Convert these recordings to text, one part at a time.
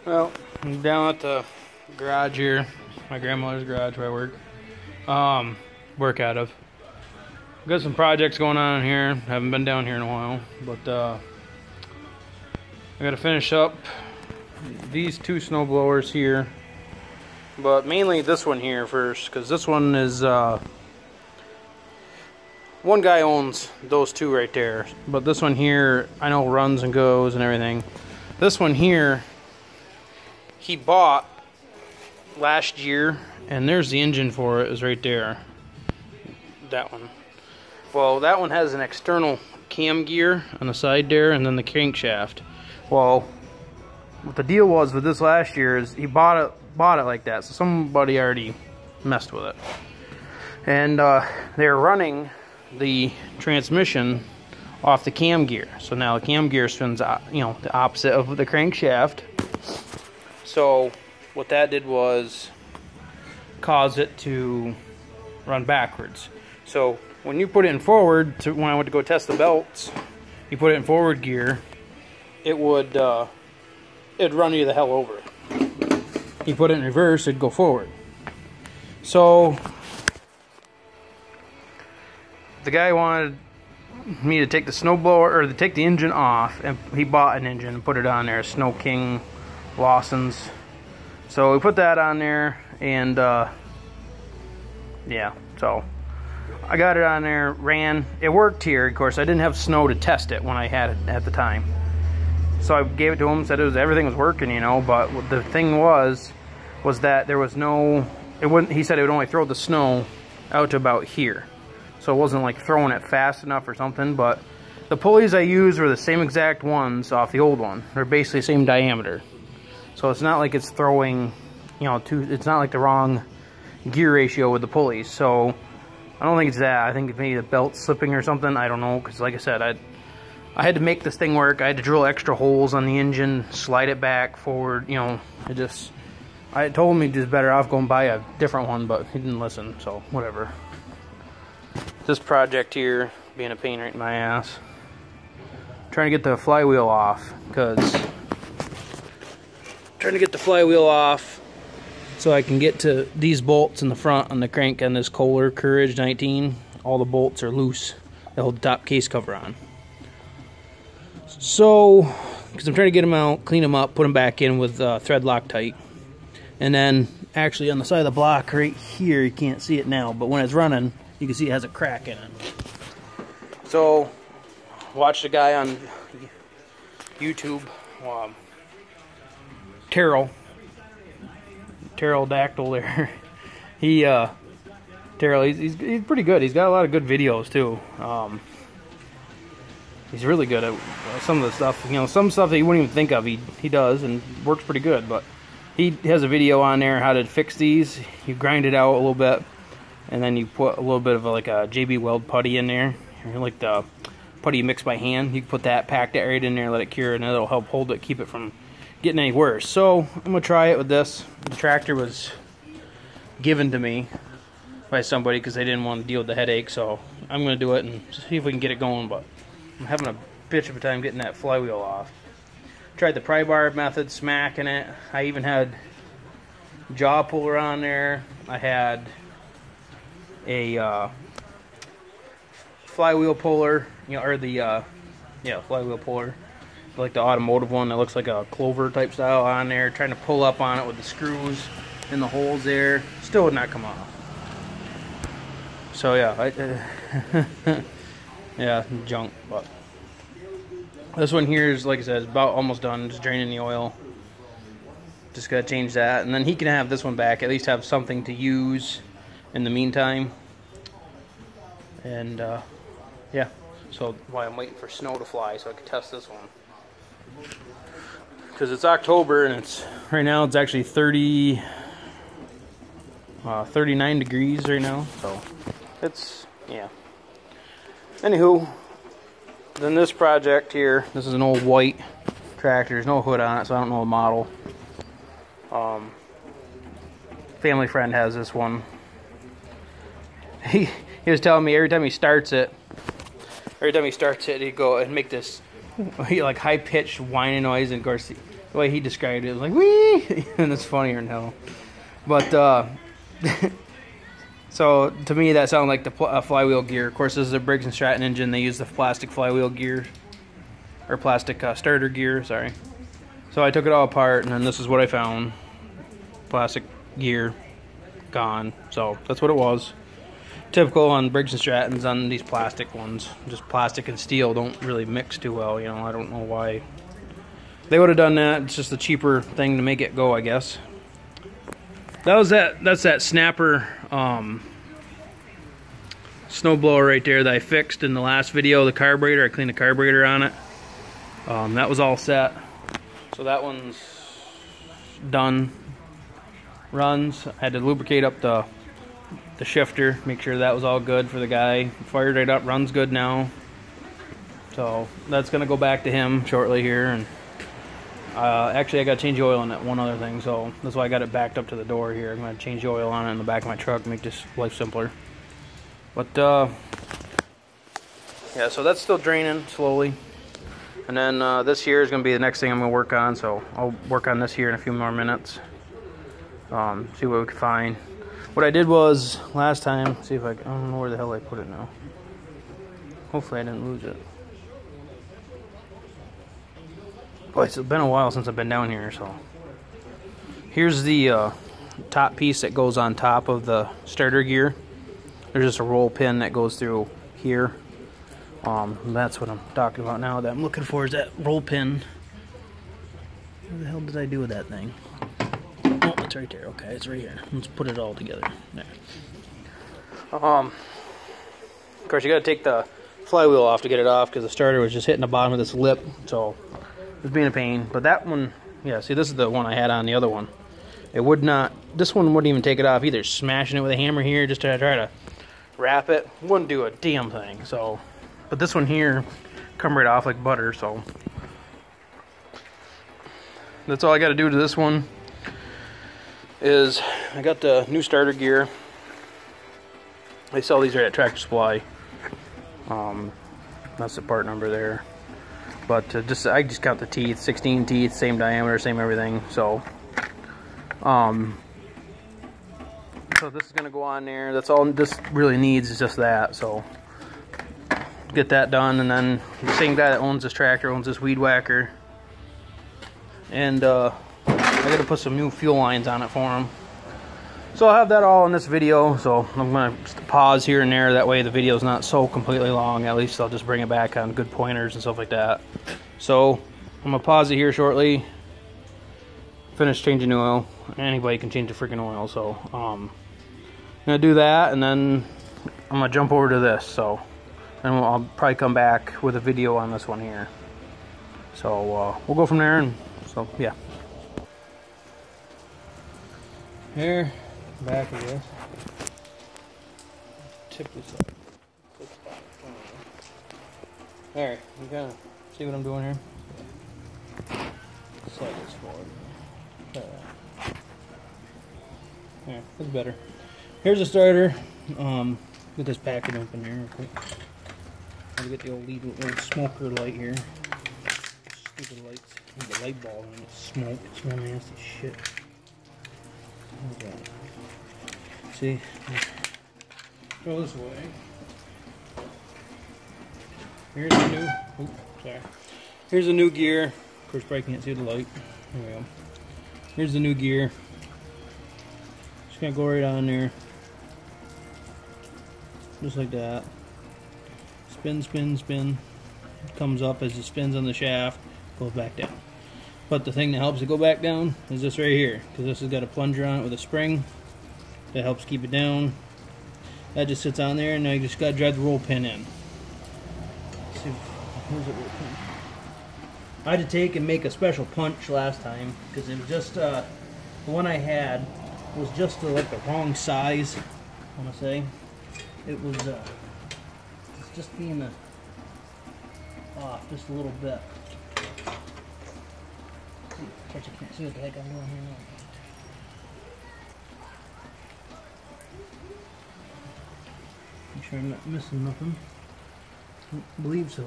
Well, I'm down at the garage here, my grandmother's garage where I work out of. Got some projects going on in here. Haven't been down here in a while, but I got to finish up these two snow blowers here, but mainly this one here first, because this one is one guy owns those two right there, but this one here I know runs and goes and everything. This one here he bought last year, and there's the engine for it, is right there. That one. Well, that one has an external cam gear on the side there, and then the crankshaft. Well, what the deal was with this last year is he bought it like that, so somebody already messed with it, and they're running the transmission off the cam gear. So now the cam gear spins, the opposite of the crankshaft. So what that did was cause it to run backwards. So when you put it in forward, when I went to go test the belts, you put it in forward gear, it would it'd run you the hell over. You put it in reverse, it'd go forward. So the guy wanted me to take the snowblower, or to take the engine off, and he bought an engine and put it on there, Snow King Lawson's. So we put that on there, and yeah, so I got it on there, ran. It worked here. Of course, I didn't have snow to test it when I had it at the time. So I gave it to him, said everything was working, but the thing was that there was no, he said it would only throw the snow out to about here. So it wasn't like throwing it fast enough or something, but the pulleys I used were the same exact ones off the old one. They're basically the same diameter. So it's not like it's throwing, it's not like the wrong gear ratio with the pulleys. So I don't think it's that. I think it's maybe the belt slipping or something. I don't know, because like I said, I had to make this thing work. I had to drill extra holes on the engine, slide it back forward. I told him he'd just better off going buy a different one, but he didn't listen, so whatever. This project here being a pain right in my ass. Trying to get the flywheel off, so I can get to these bolts in the front on the crank on this Kohler Courage 19. All the bolts are loose. They hold the top case cover on. So, because I'm trying to get them out, clean them up, put them back in with thread Loctite. And then, actually on the side of the block right here, you can't see it now, but when it's running, you can see it has a crack in it. So, watched a guy on YouTube, Pterodactyl there. He's pretty good. He's got a lot of good videos too. He's really good at some of the stuff. Some stuff that you wouldn't even think of, he does, and works pretty good. But he has a video on there how to fix these. You grind it out a little bit, and then you put a little bit of like a JB Weld putty in there, or like the putty you mix by hand. You can put that, pack that right in there, let it cure, and it'll help hold it, keep it from getting any worse. So I'm gonna try it with this. The tractor was given to me by somebody because they didn't want to deal with the headache, so I'm gonna do it and see if we can get it going. But I'm having a bitch of a time getting that flywheel off. Tried the pry bar method, smacking it. I even had jaw puller on there. I had a flywheel puller, or the flywheel puller, like the automotive one that looks like a clover type style on there. Trying to pull up on it with the screws in the holes there, still would not come off. So yeah, yeah, junk. But this one here is, like I said, is about almost done. Just draining the oil. Just gotta change that, and then he can have this one back. At least have something to use in the meantime. And yeah, so while I'm waiting for snow to fly, so I can test this one. Because it's October, and right now it's actually 39 degrees right now. So it's, yeah. Anywho, then this project here, this is an old white tractor. There's no hood on it, so I don't know the model. Family friend has this one. He was telling me every time he starts it, he'd go and make this like high-pitched whining noise, and of course The way he described it was like, wee! And it's funnier than hell. But, so, to me, that sounded like the flywheel gear. Of course, this is a Briggs and Stratton engine. They use the plastic flywheel gear. Or plastic starter gear, sorry. So I took it all apart, and then this is what I found. Plastic gear. Gone. So, that's what it was. Typical on Briggs and Strattons on these plastic ones. Just plastic and steel don't really mix too well, you know. I don't know why they would have done that. It's just a cheaper thing to make it go, I guess. That's that snapper snowblower right there that I fixed in the last video. The carburetor, I cleaned the carburetor on it. That was all set. So that one's done. Runs. I had to lubricate up the shifter, make sure that was all good for the guy. Fired right up, runs good now. So that's gonna go back to him shortly here. And actually, I got to change the oil on that one other thing, so that's why I got it backed up to the door here. I'm gonna change the oil on it in the back of my truck, make this life simpler. But yeah, so that's still draining slowly. And then this here is gonna be the next thing I'm gonna work on. So I'll work on this here in a few more minutes. See what we can find. What I did was last time, see if I don't know where the hell I put it now. Hopefully I didn't lose it. Boy, it's been a while since I've been down here, so. Here's the top piece that goes on top of the starter gear. There's just a roll pin that goes through here. That's what I'm talking about now. That I'm looking for is that roll pin. What the hell did I do with that thing? Oh, it's right there. Okay, it's right here. Let's put it all together. There. Of course, you got to take the flywheel off to get it off because the starter was just hitting the bottom of this lip, so it was being a pain. But that one, yeah, see, this is the one I had on the other one. It would not. This one wouldn't even take it off either. Smashing it with a hammer here just to try to wrap it wouldn't do a damn thing. So, but this one here come right off like butter. So that's all I got to do to this one. Is I got the new starter gear. They sell these right at Tractor Supply. That's the part number there. But I just count the teeth, 16 teeth, same diameter, same everything. So, so this is gonna go on there. That's all this really needs is just that. So get that done, and then the same guy that owns this tractor owns this weed whacker, and I gotta put some new fuel lines on it for him. So I'll have that all in this video. So I'm gonna pause here and there. That way the video's not so completely long. At least I'll just bring it back on good pointers and stuff like that. So I'm gonna pause it here shortly. Finish changing the oil. Anybody can change the freaking oil. So I'm gonna do that, and then I'm gonna jump over to this. So and I'll probably come back with a video on this one here. So we'll go from there. And so yeah. Here, back of this. Tip this up. There, you kind of see what I'm doing here? Slide this forward. Try that. There, that's better. Here's the starter. Get this packet open here real quick. I'll get the old smoker light here. Stupid lights. The light bulb and it's smoke. It's real nasty shit. Okay. See, go this way. Here's the new. Oops, sorry. Here's the new gear. Of course, probably can't see the light. There we go. Here's the new gear. Just gonna go right on there, just like that. Spin, spin, spin. It comes up as it spins on the shaft. Goes back down. But the thing that helps it go back down is this right here, because this has got a plunger on it with a spring that helps keep it down. That just sits on there, and now you just gotta drive the roll pin in. Let's see, where's the roll pin? I had to take and make a special punch last time because it was just the one I had was just like the wrong size. I want to say it was it's just being off just a little bit. Catch, I can't see what the heck I'm doing here now. Make sure I'm not missing nothing. I believe so.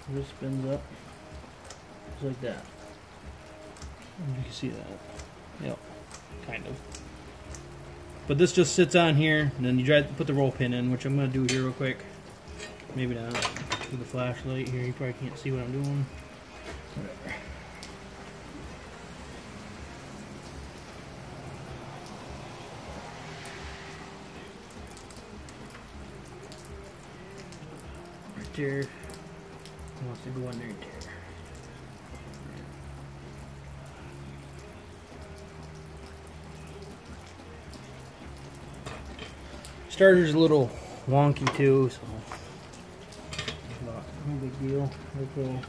This spins up just like that. You can see that. Yep, kind of. But this just sits on here, and then you try to put the roll pin in, which I'm going to do here real quick. Maybe not. With the flashlight here, you probably can't see what I'm doing. Whatever. Right there. It wants to go in there. Starter's a little wonky too, so no big deal. Okay.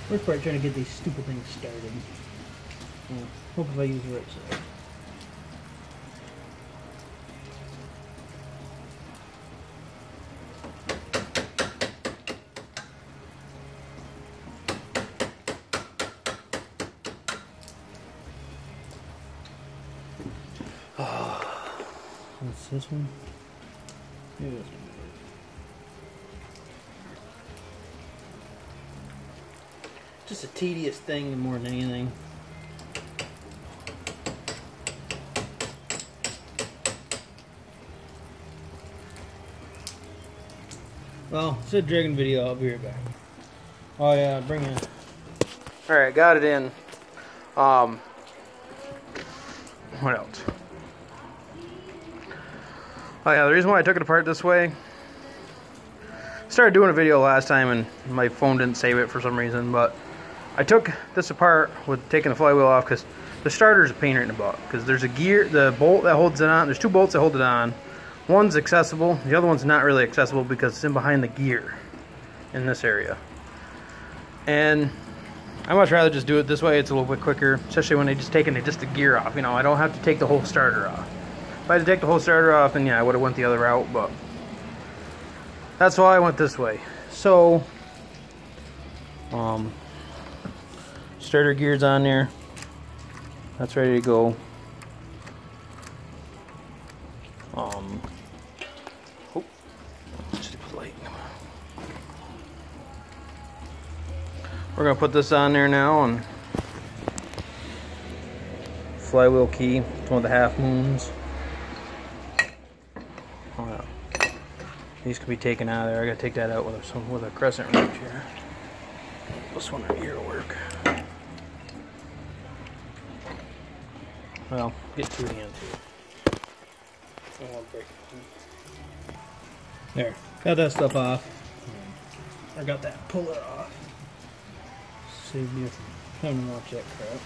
We're probably trying to get these stupid things started. Hope if I use the right side. What's this one? Yeah. Just a tedious thing more than anything. Well, it's a dragging video. I'll be right back. Oh yeah, bring it. All right, got it in. What else? Oh yeah, the reason why I took it apart this way, I started doing a video last time and my phone didn't save it for some reason, but I took this apart with taking the flywheel off because the starter's a pain right in the butt. Because there's a gear, the bolt that holds it on, there's two bolts that hold it on. One's accessible, the other one's not really accessible because it's in behind the gear in this area. And I'd much rather just do it this way, it's a little bit quicker, especially when they just taking just the gear off, you know, I don't have to take the whole starter off. If I had to take the whole starter off, then yeah, I would have went the other route, but that's why I went this way. So, starter gear's on there. That's ready to go. We're gonna put this on there now, and flywheel key. It's one of the half moons. Oh, yeah. These can be taken out of there. I gotta take that out with a crescent wrench here. This one right here will work. Well, get two hands here. I won't break it. There, got that stuff off. I got that puller off. Saved me from having to watch that crap.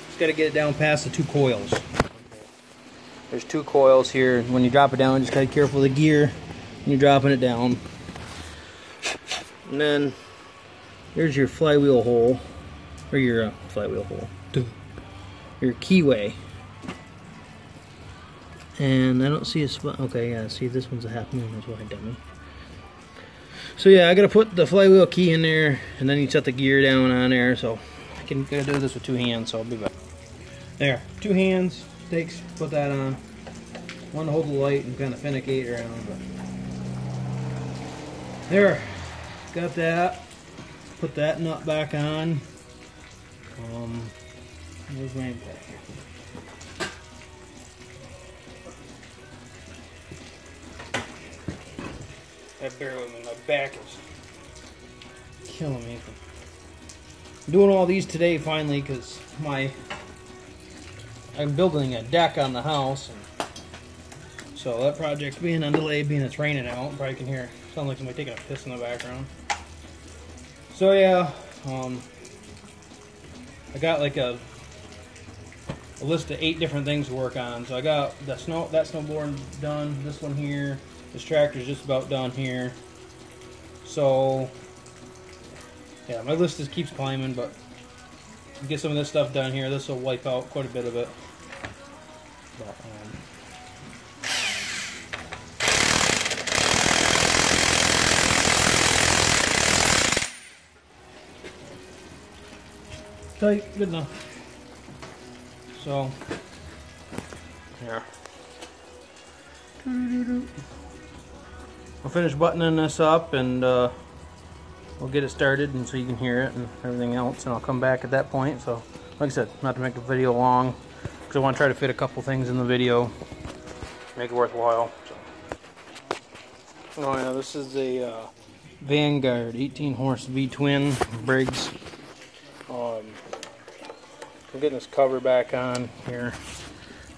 Just got to get it down past the two coils. There's two coils here. When you drop it down, just got to be careful of the gear when you're dropping it down. And then there's your flywheel hole, or your flywheel hole, your keyway. And I don't see a spot. Okay, yeah, see, this one's a half moon. That's why I dummy. So yeah, I gotta put the flywheel key in there, and then you set the gear down on there. So I can do this with two hands. So I'll be back. There, two hands. Takes put that on. One to hold the light and kind of finicky around. But there, got that. Put that nut back on. Where's my impact here? Bear with me, my back is killing me. I'm doing all these today finally because I'm building a deck on the house, and so that project's being on delay, being it's raining out. Probably can hear sound like somebody taking a piss in the background. So yeah, I got like a list of 8 different things to work on. So I got that snowboard done. This one here. This tractor's just about done here. So, yeah, my list just keeps climbing, but get some of this stuff done here. This will wipe out quite a bit of it. But, tight, good enough. So, yeah. I'll finish buttoning this up and we'll get it started and so you can hear it and everything else, and I'll come back at that point. So, like I said, not to make the video long, because I want to try to fit a couple things in the video, make it worthwhile. So. Oh yeah, this is a Vanguard 18 horse V-twin Briggs. I'm getting this cover back on here.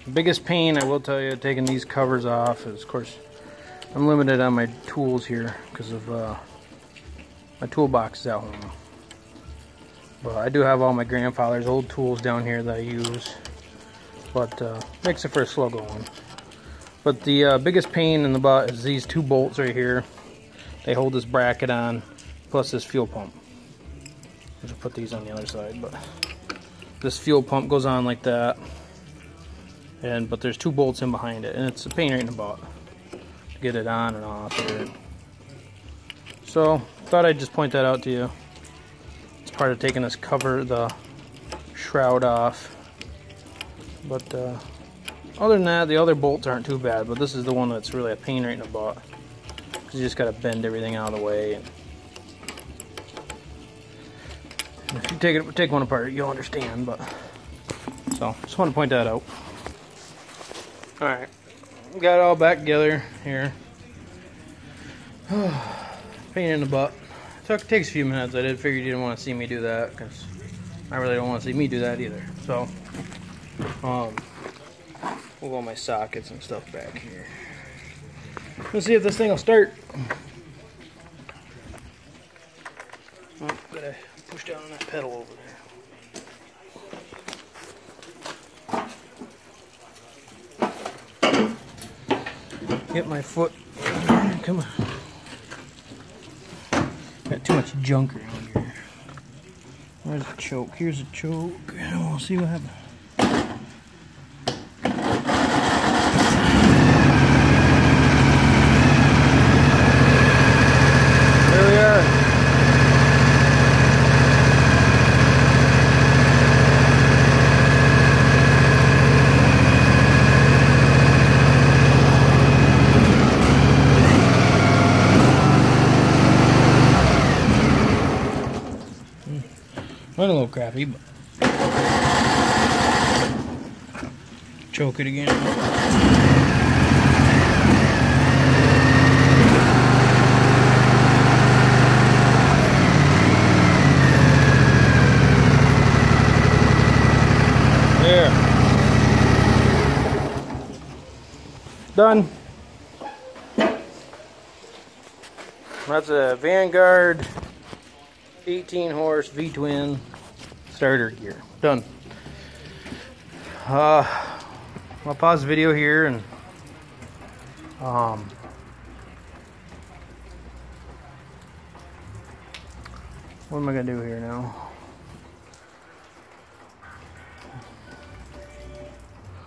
The biggest pain, I will tell you, taking these covers off is, of course, I'm limited on my tools here because of my toolbox is at home. But I do have all my grandfather's old tools down here that I use, but makes it for a slow going. But the biggest pain in the butt is these two bolts right here. They hold this bracket on, plus this fuel pump. I'll just put these on the other side, but this fuel pump goes on like that, but there's two bolts in behind it, and it's a pain right in the butt to get it on and off here. So thought I'd just point that out to you. It's part of taking this cover, the shroud off. But other than that, the other bolts aren't too bad, but this is the one that's really a pain right in the butt, because you just got to bend everything out of the way. If you take one apart, you'll understand. But so just want to point that out. All right, got it all back together here. Pain in the butt. It takes a few minutes. I did figure you didn't want to see me do that, because I really don't want to see me do that either. So we'll go my sockets and stuff back here. Let's see if this thing will start. Oh, gotta push down on that pedal over there. Get my foot. Come on. Got too much junk around here. Where's the choke? Here's a choke. We'll see what happens. There we are. Went a little crappy, but choke it again. There. Done. That's a Vanguard 18 horse V-twin starter gear. Done. I'll pause the video here and what am I gonna do here now?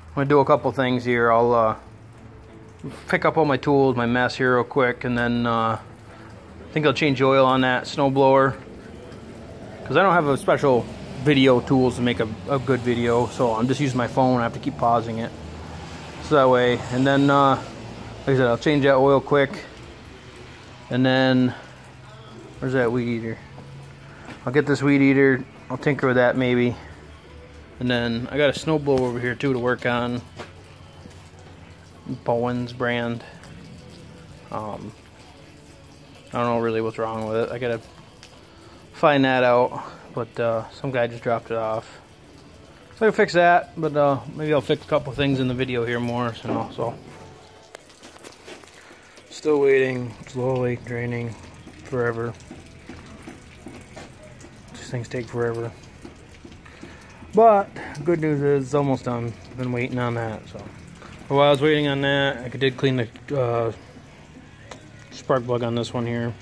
I'm gonna do a couple things here. I'll pick up all my tools, my mess here real quick, and then I think I'll change oil on that snowblower, because I don't have a special video tools to make a good video, so I'm just using my phone. I have to keep pausing it so that way. And then like I said, I'll change that oil quick, and then where's that weed eater? I'll get this weed eater, I'll tinker with that maybe, and then I got a snowblower over here too to work on. Bowen's brand. I don't know really what's wrong with it. I gotta find that out, but some guy just dropped it off, so I'll fix that. But maybe I'll fix a couple things in the video here more. So still waiting, slowly draining forever. These things take forever, but good news is it's almost done. Been waiting on that. So while I was waiting on that, I did clean the spark plug on this one here.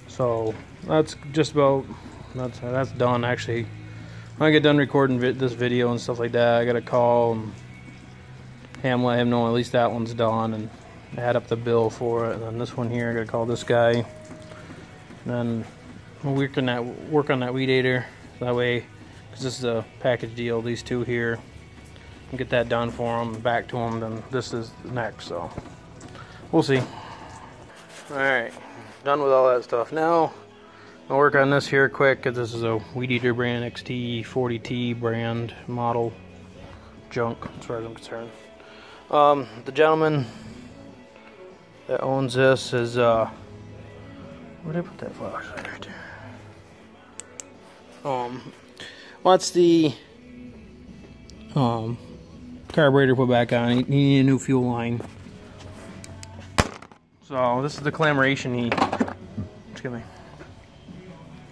So that's just about, that's done actually. When I get done recording this video and stuff like that, I gotta call him, let him know at least that one's done, and add up the bill for it. And then this one here, I gotta call this guy. And then we'll work on that weed eater. That way because this is a package deal, these two here. Get that done for them, back to them, then this is next, so we'll see. Alright, done with all that stuff. Now I'll work on this here quick, because this is a Weed Eater brand XT40T brand model junk as far as I'm concerned. The gentleman that owns this is where did I put that flashlight? Right there. Wants the carburetor put back on. He needed a new fuel line. So this is the collaboration he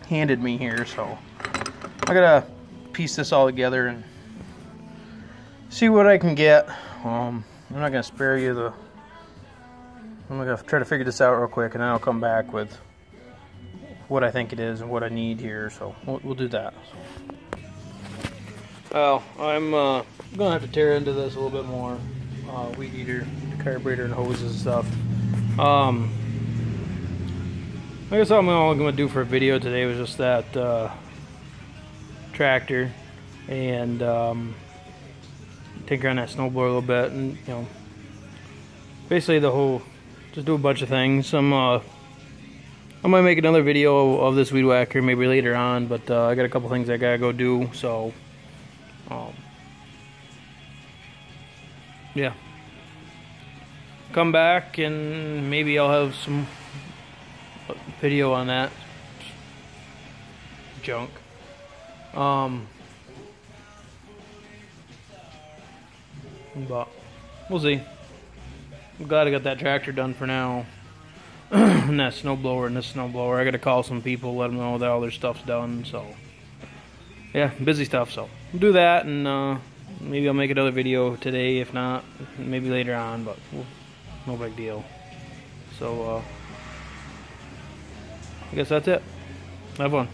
handed me here. So I gotta piece this all together and see what I can get. I'm not gonna spare you the. I'm gonna try to figure this out real quick, and then I'll come back with what I think it is and what I need here. So we'll do that. Well, I'm gonna have to tear into this a little bit more. Weed Eater, carburetor, and hoses and stuff. I guess all I'm gonna do for a video today was just that tractor and tinker on that snowblower a little bit, and you know, basically the whole, just do a bunch of things. I might make another video of this weed whacker maybe later on, but I got a couple things I gotta go do, so yeah, come back and maybe I'll have some video on that junk. But we'll see. I'm glad I got that tractor done for now. And that snowblower and this snowblower. I gotta call some people, let them know that all their stuff's done. So yeah, busy stuff. So we'll do that, and maybe I'll make another video today. If not, maybe later on. But no big deal. So I guess that's it. Have fun.